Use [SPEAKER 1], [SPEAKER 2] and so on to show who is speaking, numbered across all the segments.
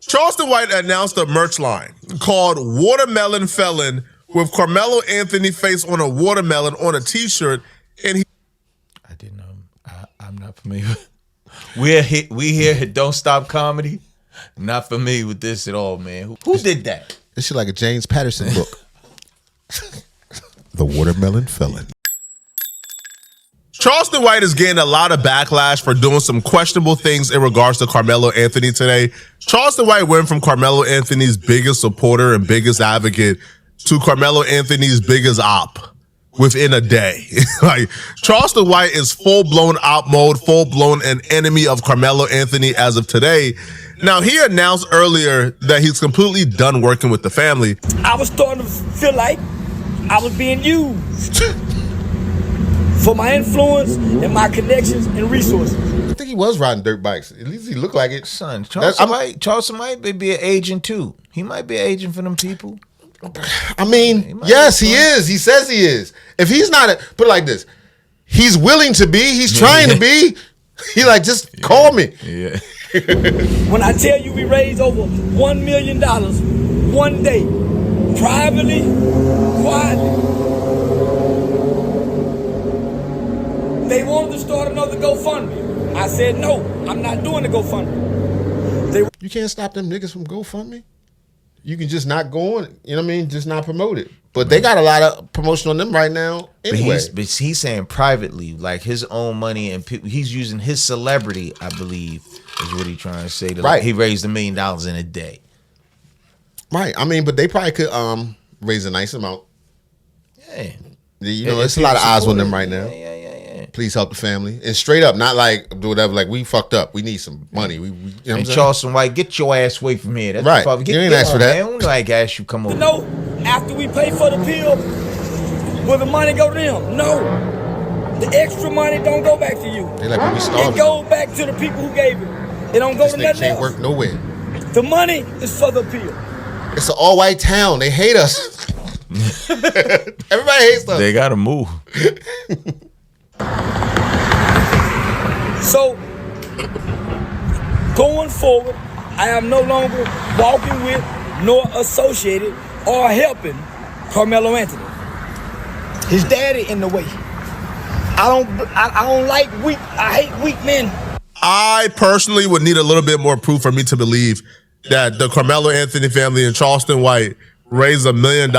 [SPEAKER 1] Charleston White announced a merch line called Watermelon Felon with Carmelo Anthony face on a watermelon on a t-shirt. And
[SPEAKER 2] I didn't know. I'm not familiar. We here at Don't Stop Comedy. Not familiar with this at all, man. Who did that?
[SPEAKER 3] This shit like a James Patterson book. The Watermelon Felon.
[SPEAKER 1] Charleston White is getting a lot of backlash for doing some questionable things in regards to Carmelo Anthony today. Charleston White went from Carmelo Anthony's biggest supporter and biggest advocate to Carmelo Anthony's biggest op within a day. Like, Charleston White is full-blown op mode, full-blown an enemy of Carmelo Anthony as of today. Now, he announced earlier that he's completely done working with the family.
[SPEAKER 4] I was starting to feel like I was being used for my influence and my connections and resources.
[SPEAKER 3] I think he was riding dirt bikes. At least he looked like it.
[SPEAKER 2] Son, Charleston might be an agent too. He might be an agent for them people.
[SPEAKER 3] I mean, yes, he is. He says he is. If he's not, put it like this, he's willing to be. He's trying to be. He like, just call me.
[SPEAKER 2] Yeah.
[SPEAKER 4] When I tell you we raised over $1 million one day, privately, quietly. They wanted to start another GoFundMe. I said, no, I'm not doing the GoFundMe.
[SPEAKER 3] You can't stop them niggas from GoFundMe. You can just not go on it. You know what I mean? Just not promote it. But they got a lot of promotion on them right now anyway.
[SPEAKER 2] But he's saying privately, like his own money, and he's using his celebrity, I believe, is what he's trying to say. Right. He raised $1 million in a day.
[SPEAKER 3] Right. I mean, but they probably could raise a nice amount.
[SPEAKER 2] Yeah.
[SPEAKER 3] You know, there's a lot of eyes on them right now.
[SPEAKER 2] Yeah.
[SPEAKER 3] Please help the family. And straight up, not like do whatever, like we fucked up. We need some money. You know what I'm saying?
[SPEAKER 2] Charleston White, get your ass away from here. That's
[SPEAKER 3] right.
[SPEAKER 2] You
[SPEAKER 3] ain't asked for that.
[SPEAKER 2] Man. Don't like ask you come over.
[SPEAKER 4] No, after we pay for the pill, will the money go to them? No. The extra money don't go back to you.
[SPEAKER 3] They like when we starving.
[SPEAKER 4] It goes back to the people who gave it. It don't go to nothing
[SPEAKER 3] can't
[SPEAKER 4] else.
[SPEAKER 3] Work nowhere.
[SPEAKER 4] The money is for the pill.
[SPEAKER 3] It's an all-white town. They hate us. Everybody hates us.
[SPEAKER 2] They gotta move.
[SPEAKER 4] So, going forward, I am no longer walking with nor associated or helping Carmelo Anthony. His daddy in the way. I don't like weak. I hate weak men.
[SPEAKER 1] I personally would need a little bit more proof for me to believe that the Carmelo Anthony family and Charleston White raised $1 million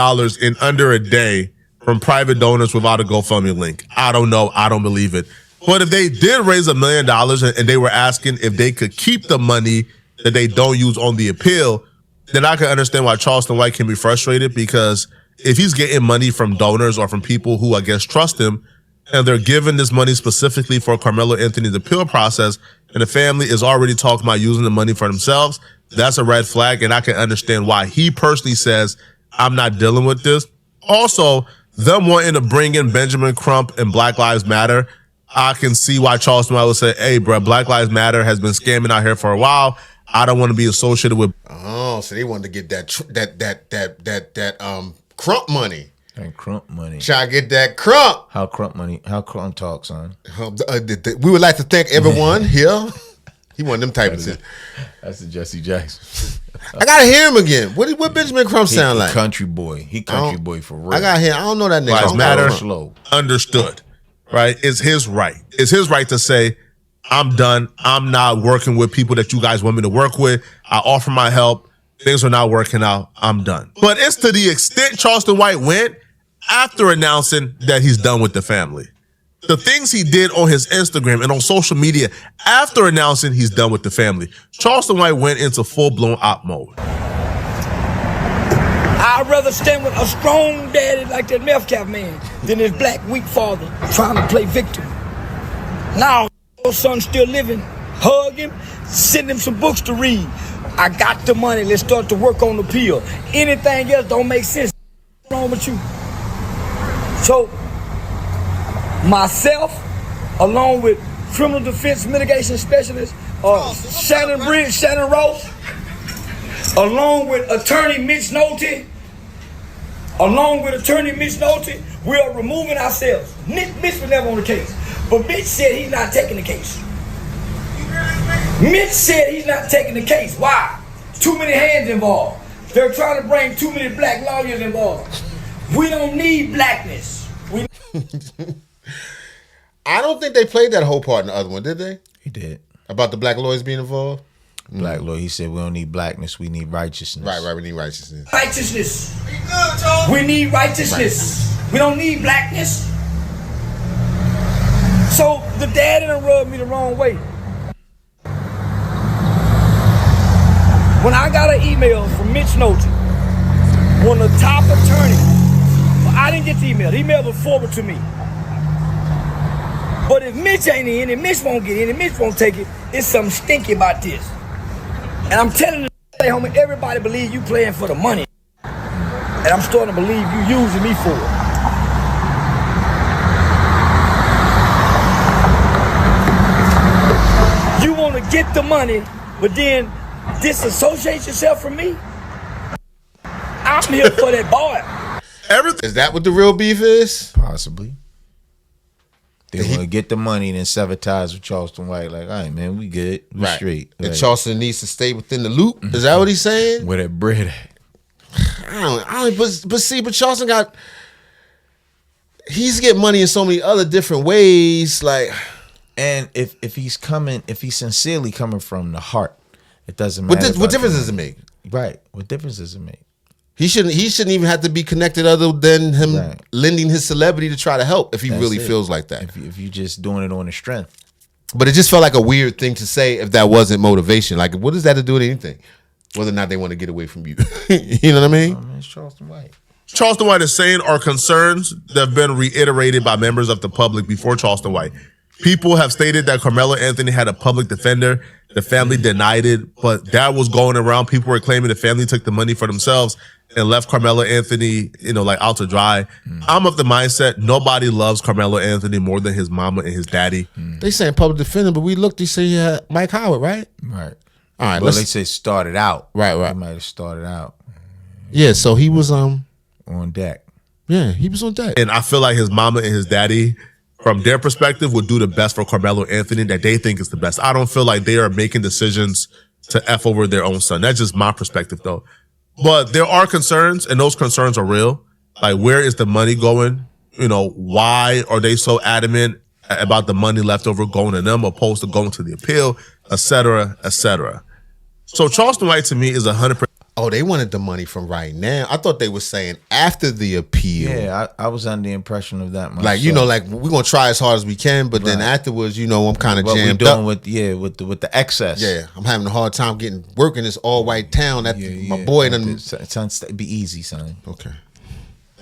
[SPEAKER 1] in under a day from private donors without a GoFundMe link. I don't know. I don't believe it. But if they did raise $1 million and they were asking if they could keep the money that they don't use on the appeal, then I can understand why Charleston White can be frustrated, because if he's getting money from donors or from people who I guess trust him, and they're giving this money specifically for Carmelo Anthony's appeal process, and the family is already talking about using the money for themselves, that's a red flag, and I can understand why he personally says, I'm not dealing with this. Also, them wanting to bring in Benjamin Crump and Black Lives Matter, I can see why Charleston White would say, hey, bro, Black Lives Matter has been scamming out here for a while. I don't want to be associated with.
[SPEAKER 3] Oh, so they wanted to get that Crump money.
[SPEAKER 2] And Crump money.
[SPEAKER 3] Try to get that Crump.
[SPEAKER 2] How Crump money? How Crump talks, son?
[SPEAKER 3] We would like to thank everyone here. He wanted them type of shit.
[SPEAKER 2] That's the Jesse Jackson.
[SPEAKER 3] I gotta hear him again. What Benjamin Crump sound like?
[SPEAKER 2] Country boy. He country boy for real.
[SPEAKER 3] I gotta hear. I don't know that nigga.
[SPEAKER 1] Lives Matter.
[SPEAKER 2] Slow.
[SPEAKER 1] Understood. Right? It's his right. It's his right to say, I'm done. I'm not working with people that you guys want me to work with. I offer my help. Things are not working out. I'm done. But it's to the extent Charleston White went after announcing that he's done with the family. The things he did on his Instagram and on social media after announcing he's done with the family. Charleston White went into full-blown op mode.
[SPEAKER 4] I'd rather stand with a strong daddy like that meth cap man than his black weak father trying to play victim. Now, your son's still living. Hug him, send him some books to read. I got the money. Let's start to work on the pill. Anything else don't make sense. What's wrong with you? So, myself, along with criminal defense mitigation specialist, Shannon Ross, along with attorney Mitch Nolte, we are removing ourselves. Mitch was never on the case, but Mitch said he's not taking the case. Mitch said he's not taking the case. Why? too many hands involved. They're trying to bring too many black lawyers involved. We don't need blackness.
[SPEAKER 3] I don't think they played that whole part in the other one, did they?
[SPEAKER 2] He did.
[SPEAKER 3] About the black lawyers being involved?
[SPEAKER 2] Black lawyer, he said we don't need blackness, we need righteousness.
[SPEAKER 3] Right, we need righteousness.
[SPEAKER 4] Righteousness. We need righteousness. We don't need blackness. So the dad done rubbed me the wrong way. When I got an email from Mitch Nolte, one of the top attorneys, well, I didn't get the email. The email was forwarded to me. But if Mitch ain't in, and Mitch won't get in, and Mitch won't take it, it's something stinky about this. And I'm telling you, homie, everybody believe you playing for the money. And I'm starting to believe you using me for it. You want to get the money, but then disassociate yourself from me? I'm here for that boy.
[SPEAKER 1] Everything.
[SPEAKER 3] Is that what the real beef is?
[SPEAKER 2] Possibly. They want to get the money and then sever ties with Charleston White. Like, all right, man, we good. We straight.
[SPEAKER 3] And
[SPEAKER 2] Like,
[SPEAKER 3] Charleston needs to stay within the loop. Is that what he's saying?
[SPEAKER 2] where that bread at?
[SPEAKER 3] I don't. But Charleston got. He's getting money in so many other different ways. Like,
[SPEAKER 2] And if he's sincerely coming from the heart, it doesn't matter.
[SPEAKER 3] what difference does it make?
[SPEAKER 2] Right. What difference does it make?
[SPEAKER 3] He shouldn't even have to be connected other than him
[SPEAKER 2] Right.
[SPEAKER 3] lending his celebrity to try to help if he
[SPEAKER 2] That's
[SPEAKER 3] really
[SPEAKER 2] it.
[SPEAKER 3] feels like that.
[SPEAKER 2] If you just doing it on the strength.
[SPEAKER 3] But it just felt like a weird thing to say if that wasn't motivation. Like, what does that have to do with anything? Whether or not they want to get away from you. You know what I mean?
[SPEAKER 2] I mean, it's Charleston White.
[SPEAKER 1] Charleston White is saying are concerns that have been reiterated by members of the public before Charleston White. People have stated that Carmelo Anthony had a public defender. The family denied it, but that was going around. People were claiming the family took the money for themselves and left Carmelo Anthony, like out to dry. I'm of the mindset nobody loves Carmelo Anthony more than his mama and his daddy.
[SPEAKER 3] They saying public defender, but we looked, they say Mike Howard, right?
[SPEAKER 2] Right.
[SPEAKER 3] All right,
[SPEAKER 2] Well, they say started out.
[SPEAKER 3] Right.
[SPEAKER 2] He might have started out
[SPEAKER 3] Yeah, so he was
[SPEAKER 2] on deck.
[SPEAKER 3] he was on deck.
[SPEAKER 1] And I feel like his mama and his daddy, from their perspective, would do the best for Carmelo Anthony that they think is the best. I don't feel like they are making decisions to F over their own son. That's just my perspective, though. But there are concerns, and those concerns are real. Like, where is the money going? Why are they so adamant about the money left over going to them opposed to going to the appeal, et cetera, et cetera? So Charleston White, to me, is 100%.
[SPEAKER 3] Oh, they wanted the money from right now. I thought they were saying after the appeal.
[SPEAKER 2] Yeah, I was under the impression of that myself.
[SPEAKER 3] Like, we're going to try as hard as we can, but then afterwards, I'm kind of
[SPEAKER 2] what we
[SPEAKER 3] jammed
[SPEAKER 2] doing
[SPEAKER 3] up.
[SPEAKER 2] with the excess.
[SPEAKER 3] Yeah, I'm having a hard time work in this all-white town. My boy done...
[SPEAKER 2] Son, be easy, son.
[SPEAKER 3] Okay.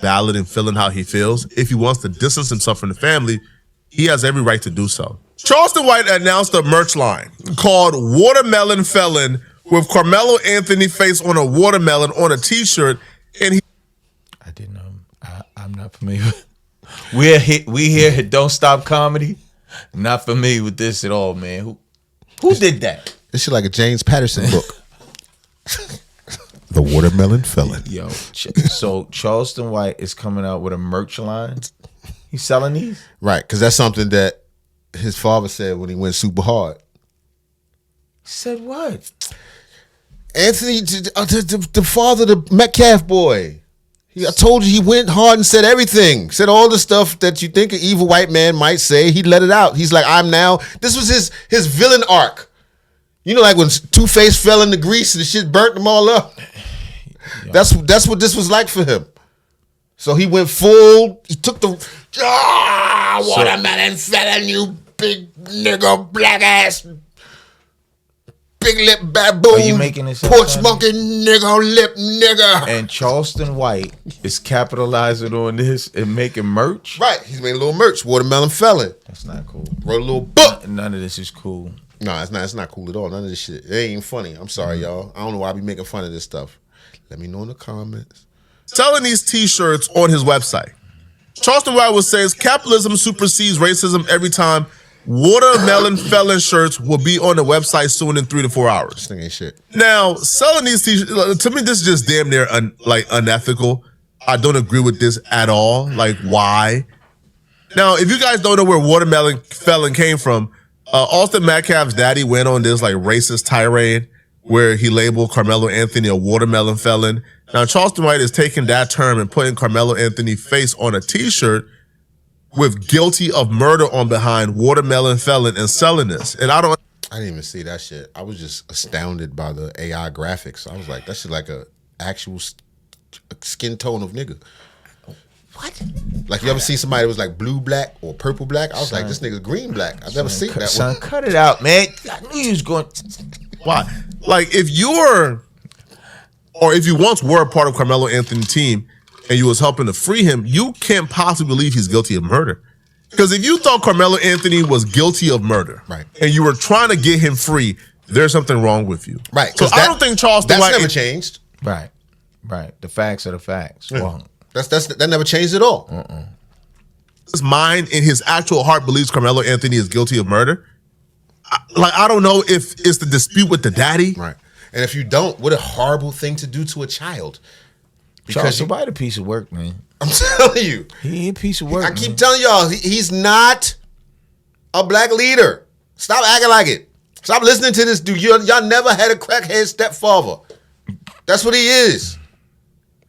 [SPEAKER 1] Valid and feeling how he feels. If he wants to distance himself from the family, he has every right to do so. Charleston White announced a merch line called Watermelon Felon with Carmelo Anthony face on a watermelon on a t-shirt. And
[SPEAKER 2] I didn't know. I'm not familiar. We here at Don't Stop Comedy. Not familiar with this at all, man. Who did that?
[SPEAKER 3] This shit like a James Patterson book. The Watermelon Felon.
[SPEAKER 2] Yo, so Charleston White is coming out with a merch line. He's selling these?
[SPEAKER 3] Right, because that's something that his father said when he went super hard.
[SPEAKER 2] Said what?
[SPEAKER 3] Anthony, the father, the Metcalf boy. I told you he went hard and said everything. Said all the stuff that you think an evil white man might say. He let it out. He's like, this was his villain arc. Like when Two-Face fell in the grease and the shit burnt them all up. Yo. That's what this was like for him. So he went full. He took the watermelon felon, you big nigga, black ass, big lip baboon.
[SPEAKER 2] Are you making this up,
[SPEAKER 3] porch
[SPEAKER 2] son?
[SPEAKER 3] monkey nigga, lip nigga.
[SPEAKER 2] And Charleston White is capitalizing on this and making merch.
[SPEAKER 3] Right, he's made a little merch. Watermelon felon.
[SPEAKER 2] That's not cool.
[SPEAKER 3] Wrote a little book.
[SPEAKER 2] None of this is cool.
[SPEAKER 3] No, it's not. It's not cool at all. None of this shit. It ain't even funny. I'm sorry, y'all. I don't know why I be making fun of this stuff. Let me know in the comments.
[SPEAKER 1] selling these t-shirts on his website. Charleston White says capitalism supersedes racism every time. Watermelon felon shirts will be on the website soon in 3 to 4 hours.
[SPEAKER 3] This thing ain't shit.
[SPEAKER 1] Now, selling these t-shirts, to me, this is just damn near unethical. I don't agree with this at all. Like, why? Now, if you guys don't know where Watermelon Felon came from, Austin Metcalf's daddy went on this like racist tirade where he labeled Carmelo Anthony a watermelon felon. Now, Charleston White is taking that term and putting Carmelo Anthony's face on a T-shirt with guilty of murder on behind, watermelon felon, and selling this. And I
[SPEAKER 3] didn't even see that shit. I was just astounded by the AI graphics. I was like, that shit like a actual skin tone of nigga. What? Like, you ever see somebody that was like blue black or purple black? I was like, this nigga's green black. I've never seen that
[SPEAKER 2] son,
[SPEAKER 3] one.
[SPEAKER 2] Cut it out, man. I knew you was going.
[SPEAKER 1] Why? Like, if you once were a part of Carmelo Anthony's team and you was helping to free him, you can't possibly believe he's guilty of murder. Because if you thought Carmelo Anthony was guilty of murder,
[SPEAKER 3] right, and
[SPEAKER 1] you were trying to get him free, there's something wrong with you.
[SPEAKER 3] Right.
[SPEAKER 1] So I don't think Charleston White
[SPEAKER 3] never changed.
[SPEAKER 2] Right. The facts are the facts.
[SPEAKER 3] Yeah.
[SPEAKER 2] Well,
[SPEAKER 3] that never changed at all.
[SPEAKER 1] His mind and his actual heart believes Carmelo Anthony is guilty of murder. I don't know if it's the dispute with the daddy.
[SPEAKER 3] Right. And if you don't, what a horrible thing to do to a child.
[SPEAKER 2] Because White a piece of work, man.
[SPEAKER 3] I'm telling you.
[SPEAKER 2] He a piece of work.
[SPEAKER 3] I keep telling y'all, he's not a black leader. Stop acting like it. Stop listening to this dude. Y'all never had a crackhead stepfather. That's what he is.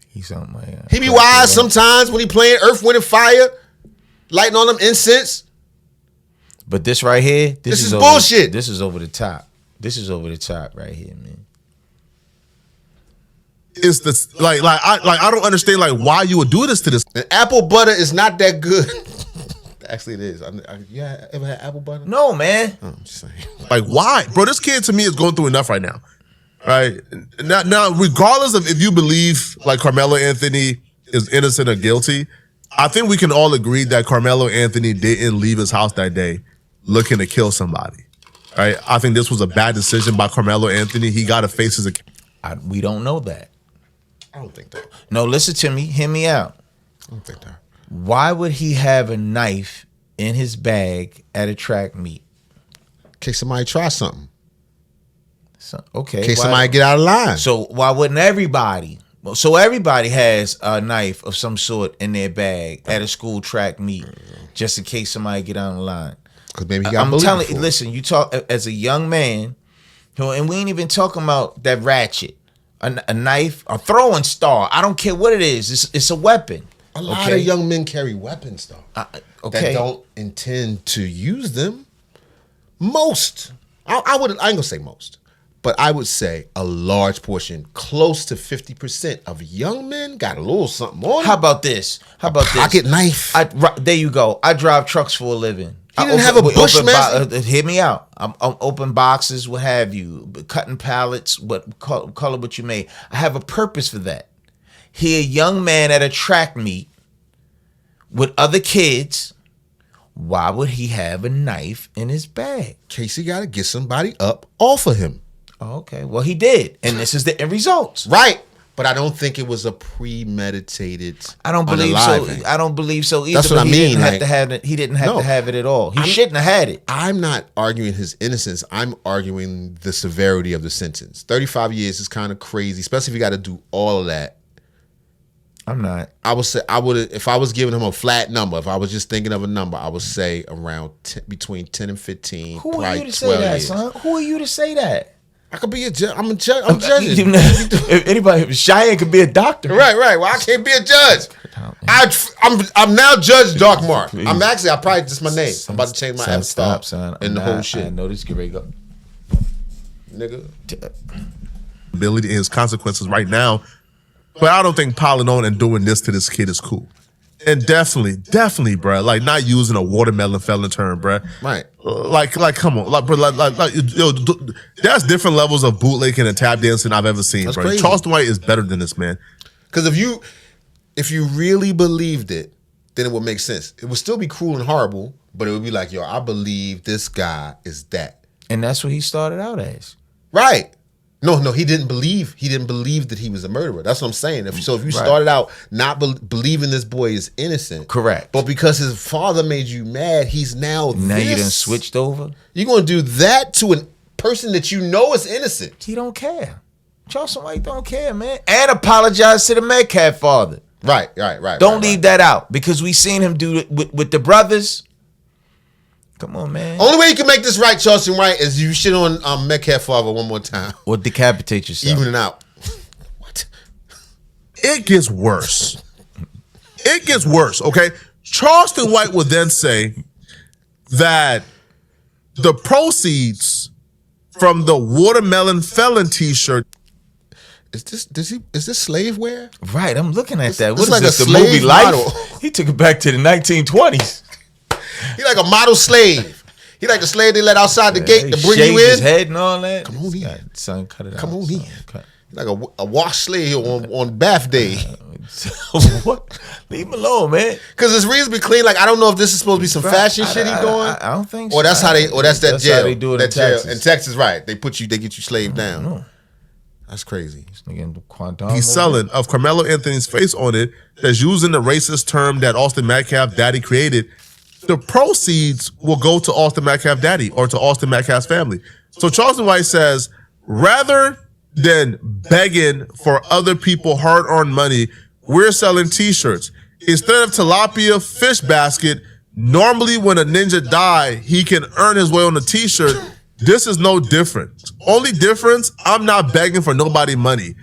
[SPEAKER 2] He's something like that.
[SPEAKER 3] He be wise sometimes when he playing Earth, Wind, and Fire, lighting on them incense.
[SPEAKER 2] But this right here,
[SPEAKER 3] this is bullshit.
[SPEAKER 2] This is over the top. This is over the top right here, man.
[SPEAKER 1] It's this I don't understand why you would do this to this.
[SPEAKER 3] And apple butter is not that good. Actually, it is. Yeah, ever had apple butter?
[SPEAKER 2] No, man.
[SPEAKER 3] Oh, I'm just saying.
[SPEAKER 1] Like, why, bro? This kid to me is going through enough right now. Right now, regardless of if you believe like Carmelo Anthony is innocent or guilty, I think we can all agree that Carmelo Anthony didn't leave his house that day looking to kill somebody. Right? I think this was a bad decision by Carmelo Anthony. He got to face his.
[SPEAKER 2] We don't know that.
[SPEAKER 3] I don't think that.
[SPEAKER 2] No, listen to me. Hear me out.
[SPEAKER 3] I don't think that.
[SPEAKER 2] Why would he have a knife in his bag at a track meet?
[SPEAKER 3] In case somebody try something.
[SPEAKER 2] Okay.
[SPEAKER 3] In case somebody get out of line.
[SPEAKER 2] So why wouldn't everybody? So everybody has a knife of some sort in their bag at a school track meet, just in case somebody get out of line.
[SPEAKER 3] Because maybe he got
[SPEAKER 2] I'm telling you, listen, you talk as a young man, and we ain't even talking about that ratchet, a knife, a throwing star. I don't care what it is. It's a weapon.
[SPEAKER 3] A lot of young men carry weapons though. That don't intend to use them. Most. I ain't gonna say most. But I would say a large portion, close to 50% of young men got a little something on.
[SPEAKER 2] How about this?
[SPEAKER 3] Pocket knife.
[SPEAKER 2] There you go. I drive trucks for a living.
[SPEAKER 3] He didn't have a Bushmaster.
[SPEAKER 2] Hear me out. I'm open boxes, what have you, cutting pallets, color what you may. I have a purpose for that. Here, a young man at a track meet with other kids. Why would he have a knife in his bag?
[SPEAKER 3] Casey got to get somebody up off of him.
[SPEAKER 2] Okay, well, he did. And this is the end results.
[SPEAKER 3] Right. But I don't think it was a premeditated.
[SPEAKER 2] I don't believe so. I don't believe so either.
[SPEAKER 3] That's what I mean.
[SPEAKER 2] He didn't have to have it. He didn't have to have it at all. He shouldn't have had it.
[SPEAKER 3] I'm not arguing his innocence. I'm arguing the severity of the sentence. 35 years is kind of crazy, especially if you got to do all of that.
[SPEAKER 2] I'm not.
[SPEAKER 3] I would say if I was giving him a flat number, if I was just thinking of a number, I would say around between 10 and 15.
[SPEAKER 2] Who are you to say that, son? Who are you to say that?
[SPEAKER 3] I could be a judge. I'm judging.
[SPEAKER 2] If anybody, Cheyenne could be a doctor.
[SPEAKER 3] Right. Well, I can't be a judge. I'm now Judge Dark Mark.
[SPEAKER 2] Please.
[SPEAKER 3] I'm actually. I probably just my name. I'm about to change my avatar.
[SPEAKER 2] Son.
[SPEAKER 3] And the whole shit.
[SPEAKER 2] I know this get ready to go.
[SPEAKER 3] Nigga.
[SPEAKER 1] Ability and his consequences right now. But I don't think piling on and doing this to this kid is cool. And definitely, bro. Like not using a watermelon felon term, bro.
[SPEAKER 3] Right.
[SPEAKER 1] Like, come on, yo, there's different levels of bootlegging and tap dancing I've ever seen,
[SPEAKER 3] That's
[SPEAKER 1] bro.
[SPEAKER 3] crazy.
[SPEAKER 1] Charleston White is better than this, man.
[SPEAKER 3] Because if you really believed it, then it would make sense. It would still be cruel and horrible, but it would be like, yo, I believe this guy is that.
[SPEAKER 2] And that's what he started out as.
[SPEAKER 3] Right. No, he didn't believe. He didn't believe that he was a murderer. That's what I'm saying. If you started out not believing this boy is innocent,
[SPEAKER 2] correct,
[SPEAKER 3] but because his father made you mad, he's now
[SPEAKER 2] you done switched over.
[SPEAKER 3] You're gonna do that to a person that you know is innocent.
[SPEAKER 2] He don't care. Charleston White don't care, man, and apologize to the Metcalf father.
[SPEAKER 3] Right.
[SPEAKER 2] Don't leave that out because we seen him do it with the brothers. Come on, man.
[SPEAKER 3] Only way you can make this right, Charleston White, is you shit on Metcalf father one more time.
[SPEAKER 2] Or decapitate yourself.
[SPEAKER 3] Even it out. What?
[SPEAKER 1] It gets worse. It gets worse, okay? Charleston White would then say that the proceeds from the watermelon felon t-shirt.
[SPEAKER 3] Is this slave wear?
[SPEAKER 2] Right, I'm looking at that.
[SPEAKER 3] This
[SPEAKER 2] What is
[SPEAKER 3] like
[SPEAKER 2] this,
[SPEAKER 3] a
[SPEAKER 2] the movie
[SPEAKER 3] slave
[SPEAKER 2] Life?
[SPEAKER 3] model.
[SPEAKER 2] He took it back to the 1920s.
[SPEAKER 3] He like a model slave. He like the slave they let outside the gate to bring
[SPEAKER 2] Shaved
[SPEAKER 3] you
[SPEAKER 2] his
[SPEAKER 3] in.
[SPEAKER 2] head and all that.
[SPEAKER 3] Come on in.
[SPEAKER 2] God, son, cut it out.
[SPEAKER 3] Come on
[SPEAKER 2] son.
[SPEAKER 3] in.
[SPEAKER 2] Cut.
[SPEAKER 3] Like a wash slave on bath day.
[SPEAKER 2] What? Leave him alone, man.
[SPEAKER 3] Because it's reasonably clean. Like I don't know if this is supposed to be some fashion shit he doing.
[SPEAKER 2] I don't think so.
[SPEAKER 3] Or that's how they. Or that's that
[SPEAKER 2] That's
[SPEAKER 3] jail.
[SPEAKER 2] how they do it
[SPEAKER 3] that
[SPEAKER 2] in
[SPEAKER 3] jail.
[SPEAKER 2] Texas.
[SPEAKER 3] In Texas, right? They get you slaved down.
[SPEAKER 2] know.
[SPEAKER 3] That's crazy.
[SPEAKER 2] This nigga in Quantum.
[SPEAKER 1] He's selling of Carmelo Anthony's face on it that's using the racist term that Austin Metcalf daddy created. The proceeds will go to Austin Metcalf daddy or to Austin Metcalf's family. So Charleston White says, rather than begging for other people hard-earned money, we're selling t-shirts. Instead of tilapia fish basket, normally when a ninja die, he can earn his way on a t-shirt. This is no different. Only difference, I'm not begging for nobody money.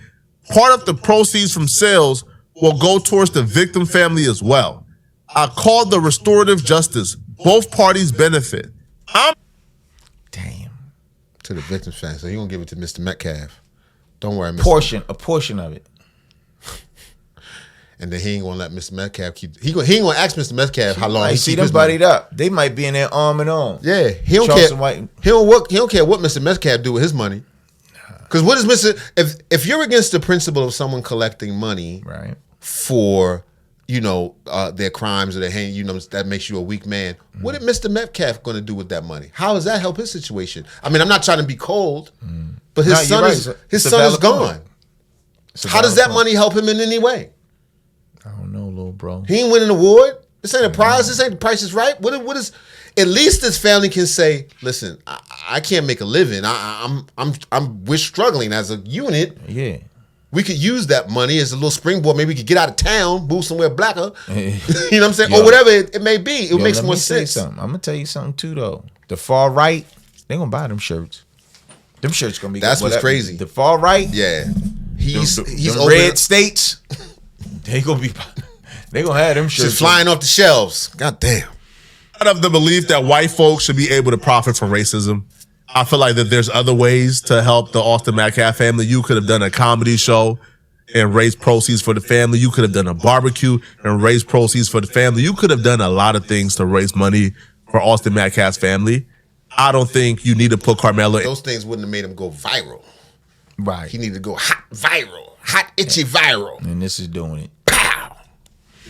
[SPEAKER 1] Part of the proceeds from sales will go towards the victim family as well. I call the restorative justice. Both parties benefit.
[SPEAKER 2] Damn.
[SPEAKER 3] To the victim's family. So he gonna give it to Mr. Metcalf. Don't worry, Mr.
[SPEAKER 2] A portion of it.
[SPEAKER 3] And then he ain't gonna let Mr. Metcalf keep. He ain't gonna ask Mr. Metcalf how long
[SPEAKER 2] I
[SPEAKER 3] he
[SPEAKER 2] see
[SPEAKER 3] keep
[SPEAKER 2] them
[SPEAKER 3] his money.
[SPEAKER 2] buddied up. They might be in there arm in arm.
[SPEAKER 3] Yeah, he don't
[SPEAKER 2] Charleston
[SPEAKER 3] care.
[SPEAKER 2] White.
[SPEAKER 3] He don't care what Mr. Metcalf do with his money. Because what is Mr. If you're against the principle of someone collecting money
[SPEAKER 2] Right.
[SPEAKER 3] for their crimes or their hand, that makes you a weak man. What is Mr. Metcalf going to do with that money? How does that help his situation? I mean, I'm not trying to be cold, but his
[SPEAKER 2] No, you're
[SPEAKER 3] son
[SPEAKER 2] right.
[SPEAKER 3] is
[SPEAKER 2] It's a
[SPEAKER 3] gone.
[SPEAKER 2] valid point. It's a
[SPEAKER 3] How does
[SPEAKER 2] valid
[SPEAKER 3] that
[SPEAKER 2] point.
[SPEAKER 3] money help him in any way?
[SPEAKER 2] I don't know, little bro.
[SPEAKER 3] He ain't winning an award. This ain't a prize. This ain't the Price is Right. What is? At least this family can say, "Listen, I can't make a living. We're struggling as a unit.
[SPEAKER 2] Yeah.
[SPEAKER 3] We could use that money as a little springboard. Maybe we could get out of town, move somewhere blacker. You know what I'm saying?
[SPEAKER 2] Yo.
[SPEAKER 3] Or whatever it may be. It makes
[SPEAKER 2] let
[SPEAKER 3] more
[SPEAKER 2] me tell you
[SPEAKER 3] sense.
[SPEAKER 2] something. I'm gonna tell you something too, though. The far right, they gonna buy them shirts. Them shirts gonna be.
[SPEAKER 3] That's what's crazy.
[SPEAKER 2] The far right,
[SPEAKER 3] Yeah, he's
[SPEAKER 2] them
[SPEAKER 3] open-
[SPEAKER 2] red states. They gonna be. They gonna have them shirts
[SPEAKER 3] just flying off the shelves. God damn.
[SPEAKER 1] Of the belief that white folks should be able to profit from racism. I feel like that there's other ways to help the Austin Metcalf family. You could have done a comedy show and raised proceeds for the family. You could have done a barbecue and raised proceeds for the family. You could have done a lot of things to raise money for Austin Metcalf's family. I don't think you need to put Carmelo.
[SPEAKER 3] Those things wouldn't have made him go viral.
[SPEAKER 2] right,
[SPEAKER 3] He needed to go hot viral, hot itchy viral.
[SPEAKER 2] and this is doing it.
[SPEAKER 3] Pow.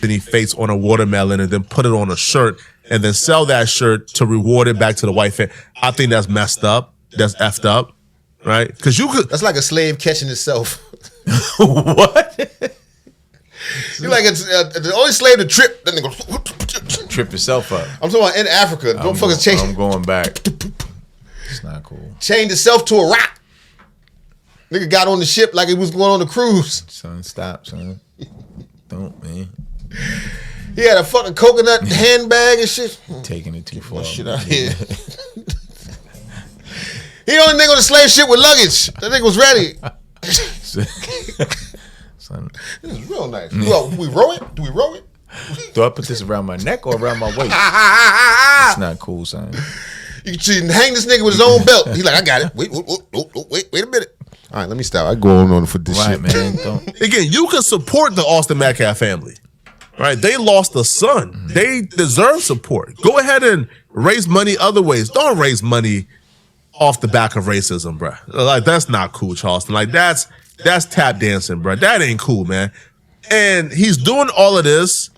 [SPEAKER 1] Then he face on a watermelon and then put it on a shirt and then sell that shirt to reward it back to the white family. I think that's messed up. That's effed up, right? Because you could.
[SPEAKER 3] That's like a slave catching itself.
[SPEAKER 2] What?
[SPEAKER 3] You like it's the only slave to trip. Then they go.
[SPEAKER 2] Trip yourself up.
[SPEAKER 3] I'm talking about in Africa. Don't fuckers change.
[SPEAKER 2] I'm going back. It's not cool,
[SPEAKER 3] Chained itself to a rock. Nigga got on the ship like it was going on a cruise.
[SPEAKER 2] son. Stop, son. Don't, man.
[SPEAKER 3] He had a fucking coconut handbag and shit.
[SPEAKER 2] Taking it too far.
[SPEAKER 3] Shit out here. He the only nigga on the slave ship with luggage. That nigga was ready.
[SPEAKER 2] Son,
[SPEAKER 3] This is real nice. Well, we row it? Do we row it?
[SPEAKER 2] do I put this around my neck or around my waist? It's not cool, son.
[SPEAKER 3] You can hang this nigga with his own belt. He's like, I got it. Wait a minute. All right, let me stop. I go on for this
[SPEAKER 2] Right,
[SPEAKER 3] shit.
[SPEAKER 2] man. Don't.
[SPEAKER 1] Again, you can support the Austin Metcalf family, right? They lost a son. They deserve support. Go ahead and raise money other ways. Don't raise money off the back of racism, bruh. Like, that's not cool, Charleston. Like, that's tap dancing, bruh. That ain't cool, man. And he's doing all of this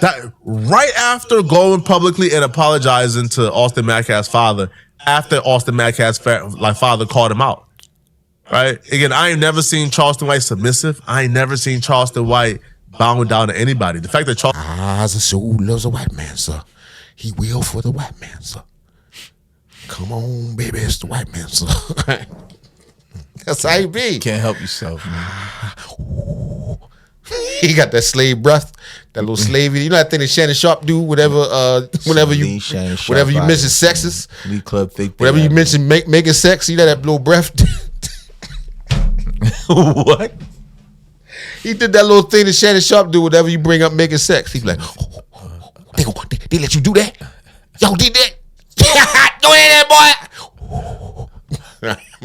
[SPEAKER 1] that right after going publicly and apologizing to Austin Metcalf's father after Austin Metcalf's father called him out. Right? Again, I ain't never seen Charleston White submissive. I ain't never seen Charleston White bowing down to anybody. The fact that Charleston
[SPEAKER 3] The soul loves a white man, sir. He will for the white man, sir. Come on, baby, it's the white man, sir. That's how you be.
[SPEAKER 2] Can't help yourself, man.
[SPEAKER 3] He got that slave breath, that little slavey. You know that thing that Shannon Sharp do. Whenever you mention sexist, whatever you mention making sex, you know that little breath.
[SPEAKER 2] What?
[SPEAKER 3] He did that little thing that Shannon Sharp do. Whenever you bring up making sex, he's like, they let you do that. Y'all did that. Go ahead, boy.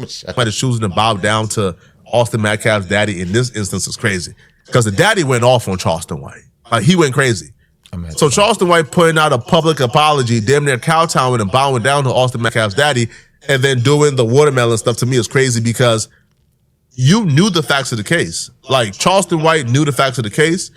[SPEAKER 1] Somebody choosing to bow down to Austin Metcalf's daddy in this instance is crazy because the daddy went off on Charleston White. Like he went crazy. So Charleston White putting out a public apology, damn near kowtowing and bowing down to Austin Metcalf's daddy, and then doing the watermelon stuff to me is crazy because you knew the facts of the case. Like Charleston White knew the facts of the case.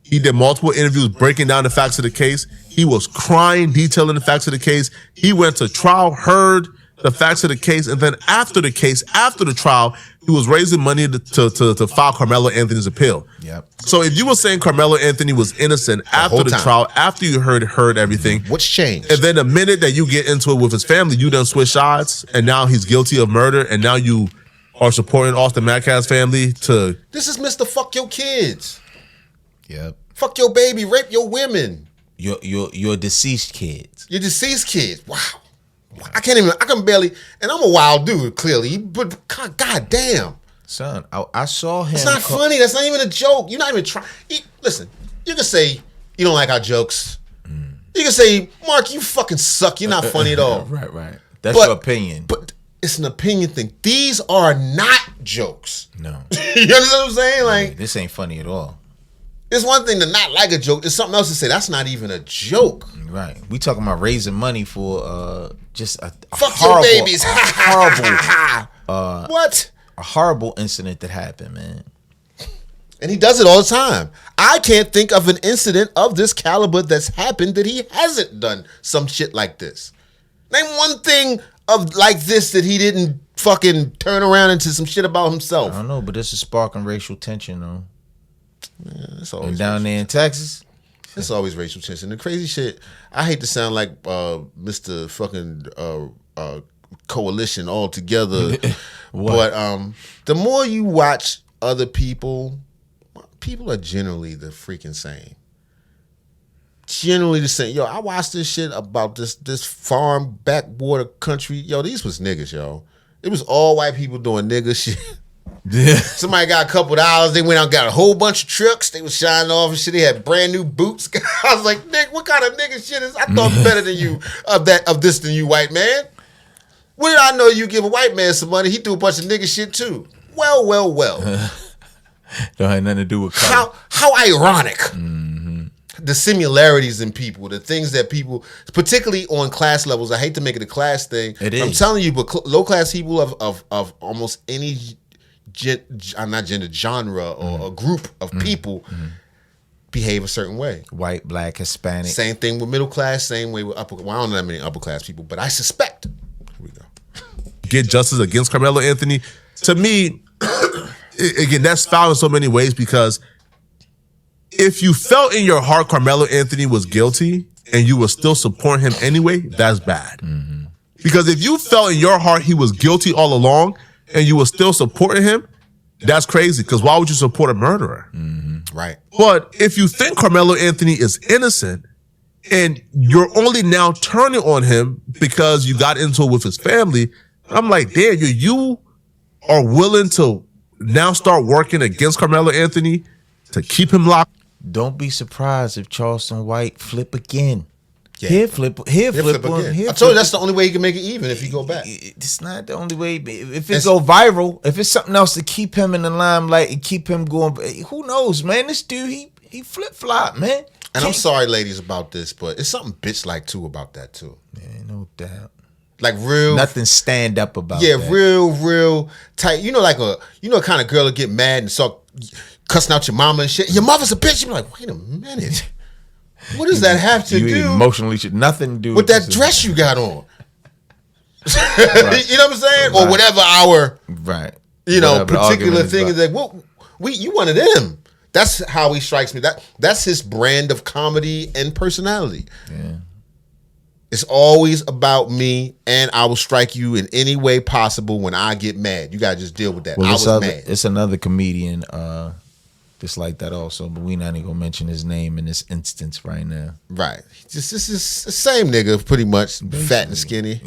[SPEAKER 1] He did multiple interviews breaking down the facts of the case. He was crying, detailing the facts of the case. He went to trial, heard the facts of the case, and then after the case, after the trial, he was raising money to file Carmelo Anthony's appeal.
[SPEAKER 3] Yep.
[SPEAKER 1] So if you were saying Carmelo Anthony was innocent after the trial, after you heard everything,
[SPEAKER 3] what's changed?
[SPEAKER 1] And then the minute that you get into it with his family, you done switch sides, and now he's guilty of murder, and now you are supporting Austin Metcalf's family to.
[SPEAKER 3] This is Mr. Fuck your kids.
[SPEAKER 2] Yep.
[SPEAKER 3] Fuck your baby, rape your women.
[SPEAKER 2] Your deceased kids.
[SPEAKER 3] Your deceased kids. Wow. I can barely, and I'm a wild dude, clearly, but god damn.
[SPEAKER 2] Son, I saw him.
[SPEAKER 3] It's not funny. That's not even a joke. You're not even trying. Listen, you can say you don't like our jokes. You can say, Mark, you fucking suck. You're not funny at all.
[SPEAKER 2] Right. That's your opinion.
[SPEAKER 3] But it's an opinion thing. These are not jokes.
[SPEAKER 2] No.
[SPEAKER 3] You understand what I'm saying? Like,
[SPEAKER 2] this ain't funny at all.
[SPEAKER 3] It's one thing to not like a joke. It's something else to say that's not even a joke.
[SPEAKER 2] Right. We talking about raising money for just a
[SPEAKER 3] fuck
[SPEAKER 2] horrible,
[SPEAKER 3] your babies. What?
[SPEAKER 2] A horrible incident that happened, man.
[SPEAKER 3] And he does it all the time. I can't think of an incident of this caliber that's happened that he hasn't done some shit like this. Name one thing of like this that he didn't fucking turn around into some shit about himself.
[SPEAKER 2] I don't know, but this is sparking racial tension, though.
[SPEAKER 3] Yeah, it's always
[SPEAKER 2] and down there in Texas,
[SPEAKER 3] it's always racial tension. The crazy shit. I hate to sound like Mr. fucking coalition altogether, but the more you watch other people are generally the freaking same. Generally the same. Yo, I watched this shit about this farm backwater country. Yo, these was niggas, yo. It was all white people doing nigga shit.
[SPEAKER 2] Yeah.
[SPEAKER 3] Somebody got a couple dollars. They went out and got a whole bunch of trucks. They was shining off and shit. They had brand new boots. I was like, Nick, what kind of nigga shit is? I thought better than you of this than you, white man. What did I know? You give a white man some money, he do a bunch of nigga shit too. Well.
[SPEAKER 2] Don't have nothing to do with color.
[SPEAKER 3] How ironic. Mm-hmm. The similarities in people, the things that people, particularly on class levels. I hate to make it a class thing.
[SPEAKER 2] It is.
[SPEAKER 3] I'm telling you, but low class people of almost any genre or a group of people behave a certain way.
[SPEAKER 2] White, black, Hispanic.
[SPEAKER 3] Same thing with middle class, same way with upper. Well, I don't know that many upper class people, but I suspect. Here we go.
[SPEAKER 1] Get justice against Carmelo Anthony. To me, again, that's foul in so many ways because if you felt in your heart Carmelo Anthony was guilty and you would still support him anyway, that's bad. Mm-hmm. Because if you felt in your heart he was guilty all along and you were still supporting him, that's crazy. Because why would you support a murderer?
[SPEAKER 3] Mm-hmm. Right.
[SPEAKER 1] But if you think Carmelo Anthony is innocent and you're only now turning on him because you got into it with his family, I'm like, damn, you are willing to now start working against Carmelo Anthony to keep him locked.
[SPEAKER 2] Don't be surprised if Charleston White flip again.
[SPEAKER 3] Yeah.
[SPEAKER 2] He'll flip again.
[SPEAKER 3] I told you that's the only way he can make it even if he go back.
[SPEAKER 2] It's not the only way. If it go viral, if it's something else to keep him in the limelight and keep him going, who knows, man? This dude, he flip flop, man.
[SPEAKER 3] And I'm sorry, ladies, about this, but it's something bitch like too about that too.
[SPEAKER 2] Yeah, no doubt.
[SPEAKER 3] Like real,
[SPEAKER 2] nothing stand up about.
[SPEAKER 3] Yeah,
[SPEAKER 2] that.
[SPEAKER 3] real tight. You know, like a kind of girl to get mad and start cussing out your mama and shit. Your mother's a bitch. You're like, wait a minute. What does that have to do?
[SPEAKER 2] Emotionally, should nothing to do
[SPEAKER 3] with that dress you got on.
[SPEAKER 2] Right.
[SPEAKER 3] You know what I'm saying? Right. Or whatever our particular thing is like. Well, you one of them. That's how he strikes me. That's his brand of comedy and personality.
[SPEAKER 2] Yeah.
[SPEAKER 3] It's always about me, and I will strike you in any way possible when I get mad. You gotta just deal with that.
[SPEAKER 2] Well,
[SPEAKER 3] I was mad.
[SPEAKER 2] It's another comedian, Just like that also, but we not even gonna mention his name in this instance right now.
[SPEAKER 3] Right. Just this is the same nigga, pretty much, fat and skinny.